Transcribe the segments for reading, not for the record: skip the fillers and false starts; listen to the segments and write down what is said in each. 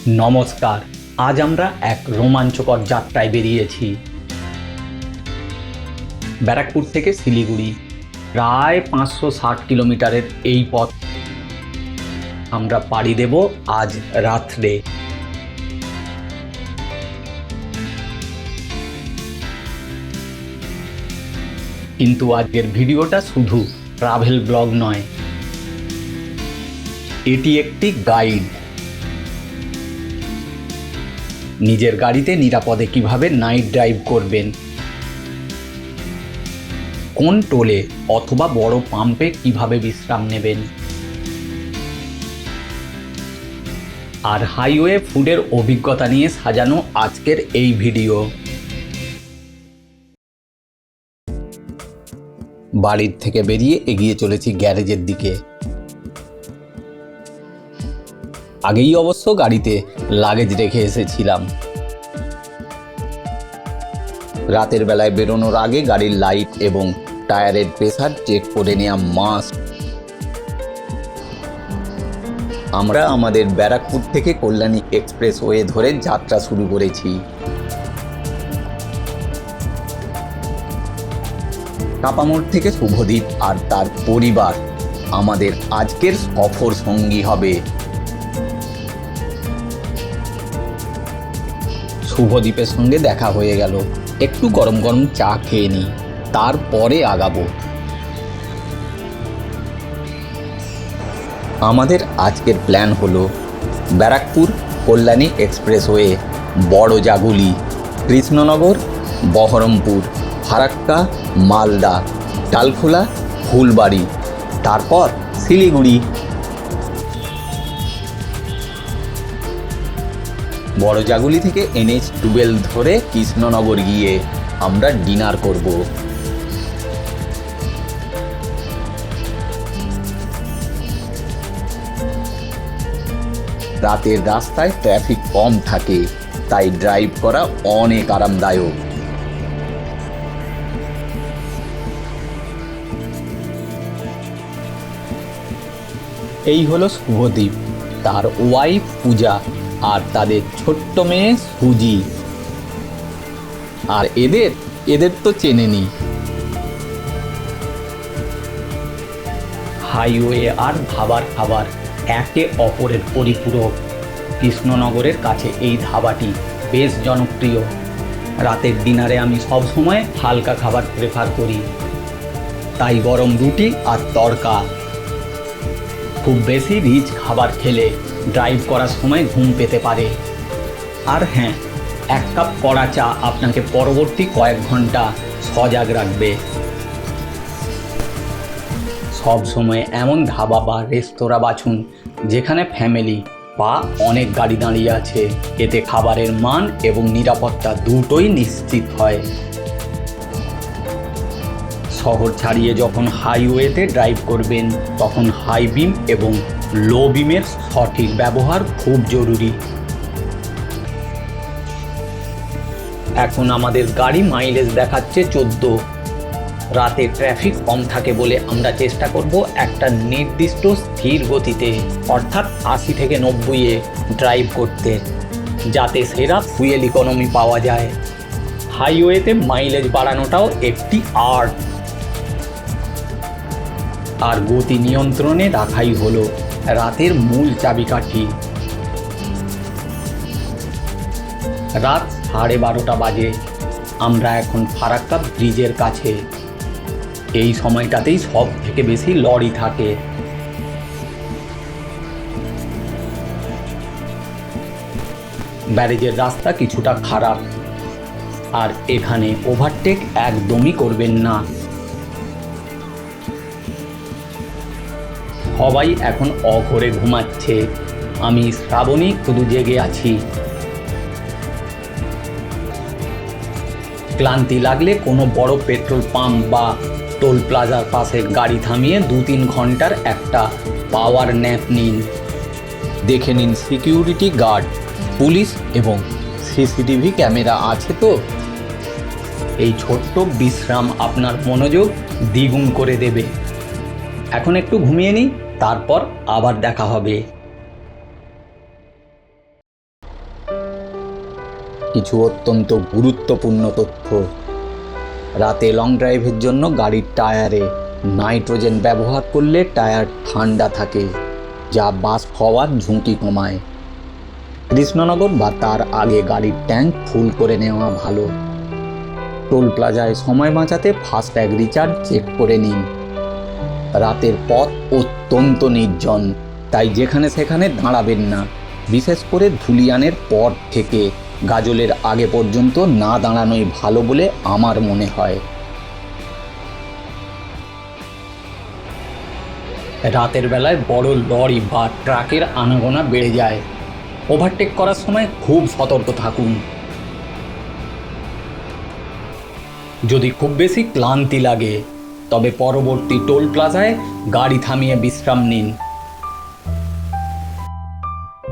নমস্কার। আজ আমরা এক রোমাঞ্চকর যাত্রায় বেরিয়েছি। ব্যারাকপুর থেকে শিলিগুড়ি প্রায় 560 কিলোমিটারের এই পথ আমরা পাড়ি দেব আজ রাত্রে। কিন্তু আজকের ভিডিওটা শুধু ট্রাভেল ব্লগ নয়, এটি একটি গাইড। নিজের গাড়িতে নিরাপদে কিভাবে নাইট ড্রাইভ করবেন, কোন টোলে অথবা বড় পাম্পে কিভাবে বিশ্রাম নেবেন, আর হাইওয়ে ফুডের অভিজ্ঞতা নিয়ে সাজানো আজকের এই ভিডিও। বাড়ির থেকে বেরিয়ে এগিয়ে চলেছি গ্যারেজের দিকে। আগেই অবশ্য গাড়িতে লাগেজ রেখে এসেছিলাম। রাতের বেলায় বেরোনোর আগে গাড়ির লাইট এবং টায়ারের প্রেসার চেক করে নেওয়া মাস্ট। আমরা আমাদের ব্যারাকপুর থেকে কল্যাণী এক্সপ্রেসওয়ে ধরে যাত্রা শুরু করেছি। কাপামোড় থেকে শুভদীপ আর তার পরিবার আমাদের আজকের সফর সঙ্গী হবে। শুভদীপের সঙ্গে দেখা হয়ে গেল, একটু গরম গরম চা খেয়ে নিই, তারপরে আগাবো। আমাদের আজকের প্ল্যান হলো ব্যারাকপুর কল্যাণী এক্সপ্রেসওয়ে, বড়জাগুলি, কৃষ্ণনগর, বহরমপুর, ফারাক্কা, মালদা, ডালখোলা, ফুলবাড়ি, তারপর শিলিগুড়ি। বড়জাগুলি থেকে NH-12 ধরে কৃষ্ণনগর গিয়ে আমরা ডিনার করব। রাতের রাস্তায় ট্রাফিক কম থাকে, তাই ড্রাইভ করা অনেক আরামদায়ক। এই হলো শুভদীপ, তার ওয়াইফ পূজা আর তাদের ছোট্ট মেয়ে সুজি। আর এদের তো চেনেনি। হাইওয়ে আর ধাবার খাবার একে অপরের পরিপূরক। কৃষ্ণনগরের কাছে এই ধাবাটি বেশ জনপ্রিয়। রাতের ডিনারে আমি সবসময় হালকা খাবার প্রেফার করি, তাই গরম রুটি আর তড়কা। খুব বেশি রিচ খাবার খেলে ড্রাইভ করার সময় ঘুম পেতে পারে। আর হ্যাঁ, এক কাপ কড়া চা আপনাকে পরবর্তী কয়েক ঘন্টা সজাগ রাখবে। সব সময় এমন ধাবা বা রেস্তোরাঁ বাছুন যেখানে ফ্যামিলি বা অনেক গাড়ি দাঁড়িয়ে আছে। এতে খাবারের মান এবং নিরাপত্তা দুটোই নিশ্চিত হয়। শহর ছাড়িয়ে যখন হাইওয়েতে ড্রাইভ করবেন, তখন হাই বিম এবং লো বিমের সঠিক ব্যবহার খুব জরুরি। এখন আমাদের গাড়ি মাইলেজ দেখাচ্ছে 14। রাতে ট্রাফিক কম থাকে বলে আমরা চেষ্টা করব একটা নির্দিষ্ট স্থির গতিতে, অর্থাৎ 80 থেকে 90-এ ড্রাইভ করতে, যাতে সেরা ফুয়েল ইকোনমি পাওয়া যায়। হাইওয়েতে মাইলেজ বাড়ানোটাও একটি আর্ট, আর গতি নিয়ন্ত্রণে রাখাই হলো রাতের মূল চাবিকাঠি। রাত 12:30 বাজে। আমরা এখন ফারাক্কা ব্রিজের কাছে। এই সময়টাতেই সব থেকে বেশি লরি থাকে। ব্যারেজের রাস্তা কিছুটা খারাপ, আর এখানে ওভারটেক একদমই করবেন না। সবাই এখন অঘরে ঘুমাচ্ছে, আমি শ্রাবণী শুধু জেগে আছি। ক্লান্তি লাগলে কোনো বড় পেট্রোল পাম্প বা টোল প্লাজার পাশে গাড়ি থামিয়ে 2-3 ঘন্টার একটা পাওয়ার ন্যাপ নিন। দেখে নিন সিকিউরিটি গার্ড, পুলিশ এবং CCTV ক্যামেরা আছে তো। এই ছোট্ট বিশ্রাম আপনার মনোযোগ দ্বিগুণ করে দেবে। এখন একটু ঘুমিয়ে নিই, তারপর আবার দেখা হবে। কিছু অত্যন্ত গুরুত্বপূর্ণ তথ্য। রাতে লং ড্রাইভের জন্য গাড়ির টায়ারে নাইট্রোজেন ব্যবহার করলে টায়ার ঠান্ডা থাকে, যা বাস্ট হওয়ার ঝুঁকি কমায়। কৃষ্ণনগর বা তার আগে গাড়ির ট্যাঙ্ক ফুল করে নেওয়া ভালো। টোল প্লাজায় সময় বাঁচাতে ফাস্ট্যাগ রিচার্জ চেক করে নিন। রাতের পথ অত্যন্ত নির্জন, তাই যেখানে সেখানে দাঁড়াবেন না। বিশেষ করে ধুলিয়ানের পর থেকে গাজলের আগে পর্যন্ত না দাঁড়ানোই ভালো বলে আমার মনে হয়। রাতের বেলায় বড় লরি বা ট্রাকের আনাগোনা বেড়ে যায়। ওভারটেক করার সময় খুব সতর্ক থাকুন। যদি খুব বেশি ক্লান্তি লাগে তবে পরবর্তী টোল প্লাজায় গাড়ি থামিয়ে বিশ্রাম নিন।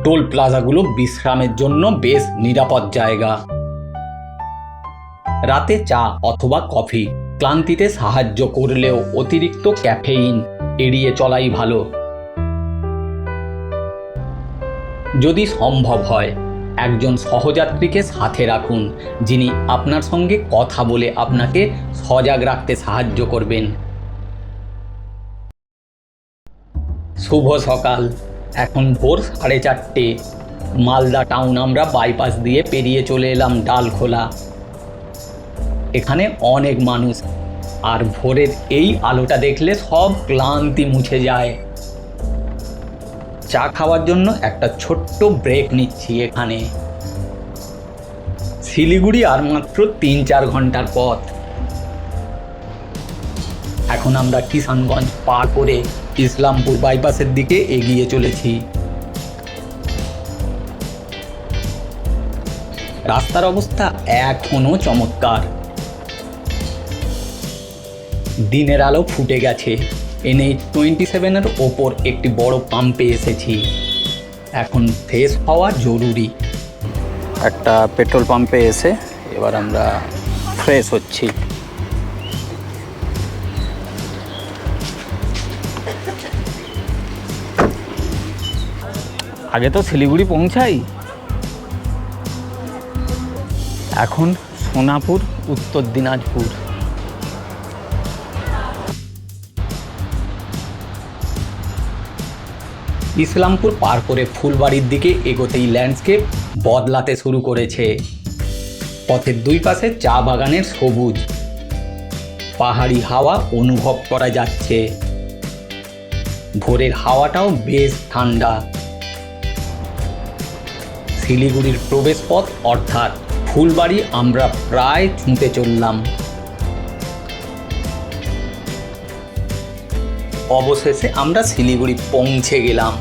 টোল প্লাজাগুলো বিশ্রামের জন্য বেশ নিরাপদ জায়গা। রাতে চা অথবা কফি ক্লান্তিতে সাহায্য করলেও অতিরিক্ত ক্যাফেইন এড়িয়ে চলাই ভালো। যদি সম্ভব হয় একজন সহযাত্রীকে সাথে রাখুন, যিনি আপনার সঙ্গে কথা বলে আপনাকে সজাগ রাখতে সাহায্য করবেন। শুভ সকাল। এখন ভোর 4:30। মালদা টাউন আমরা বাইপাস দিয়ে পেরিয়ে চলে এলাম ডালখোলা। এখানে অনেক মানুষ, আর ভোরের এই আলোটা দেখলে সব ক্লান্তি মুছে যায়। চা খাওয়ার জন্য একটা ছোট্ট ব্রেক নিচ্ছি এখানে। শিলিগুড়ি আর মাত্র 3-4 ঘন্টার পথ। এখন আমরা কিষানগঞ্জ পার করে ইসলামপুর বাইপাসের দিকে এগিয়ে চলেছি। রাস্তার অবস্থা এখনো চমৎকার। দিনের আলো ফুটে গেছে। NH-27 ওপর একটি বড় পাম্পে এসেছি। এখন ফ্রেশ হওয়া জরুরি। একটা পেট্রোল পাম্পে এসে এবার আমরা ফ্রেশ হচ্ছি। আগে তো শিলিগুড়ি পৌঁছাই, এখন সোনাপুর, উত্তর দিনাজপুর। ইসলামপুর পার করে ফুলবাড়ির দিকে এগোতেই ল্যান্ডস্কেপ বদলাতে শুরু করেছে। পথের দুই পাশে চা বাগানের সবুজ, পাহাড়ি হাওয়া অনুভব করা যাচ্ছে। ভোরের হাওয়াটাও বেশ ঠান্ডা। শিলিগুড়ির প্রবেশপথ অর্থাৎ ফুলবাড়ি আমরা প্রায় ছুঁতে চললাম। অবশেষে আমরা শিলিগুড়ি পৌঁছে গেলাম।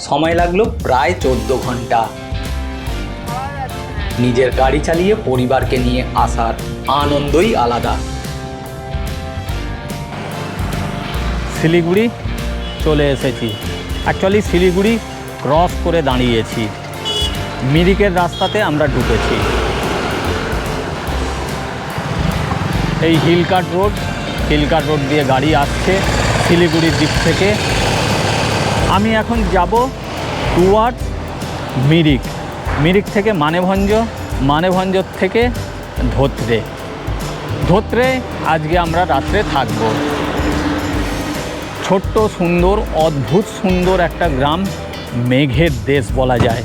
সময় লাগলো প্রায় 14 ঘন্টা। নিজের গাড়ি চালিয়ে পরিবারকে নিয়ে আসার আনন্দই আলাদা। শিলিগুড়ি চলে এসেছি। অ্যাকচুয়ালি শিলিগুড়ি ক্রস করে দাঁড়িয়েছি। মিরিকের রাস্তাতে আমরা ঢুকেছি। এই হিলকাট রোড দিয়ে গাড়ি আসছে শিলিগুড়ির দিক থেকে। আমি এখন যাব টুয়ার্ড মিরিক থেকে মানেভঞ্জ থেকে ধোত্রে আজকে আমরা রাত্রে থাকব। ছোট্ট সুন্দর, অদ্ভুত সুন্দর একটা গ্রাম, মেঘের দেশ বলা যায়।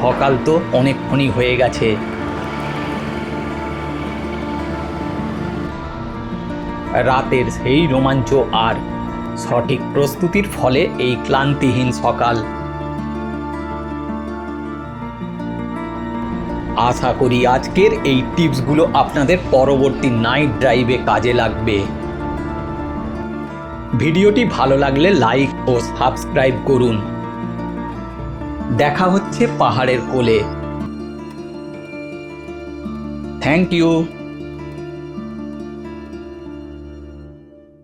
সকাল তো অনেকক্ষণই হয়ে গেছে। রাতের সেই রোমাঞ্চ আর সঠিক প্রস্তুতির ফলে এই ক্লান্তিহীন সকাল। আশা করি আজকের এই টিপসগুলো আপনাদের পরবর্তী নাইট ড্রাইভে কাজে লাগবে। ভিডিওটি ভালো লাগলে লাইক ও সাবস্ক্রাইব করুন। দেখা হচ্ছে পাহাড়ের কোলে। Thank you.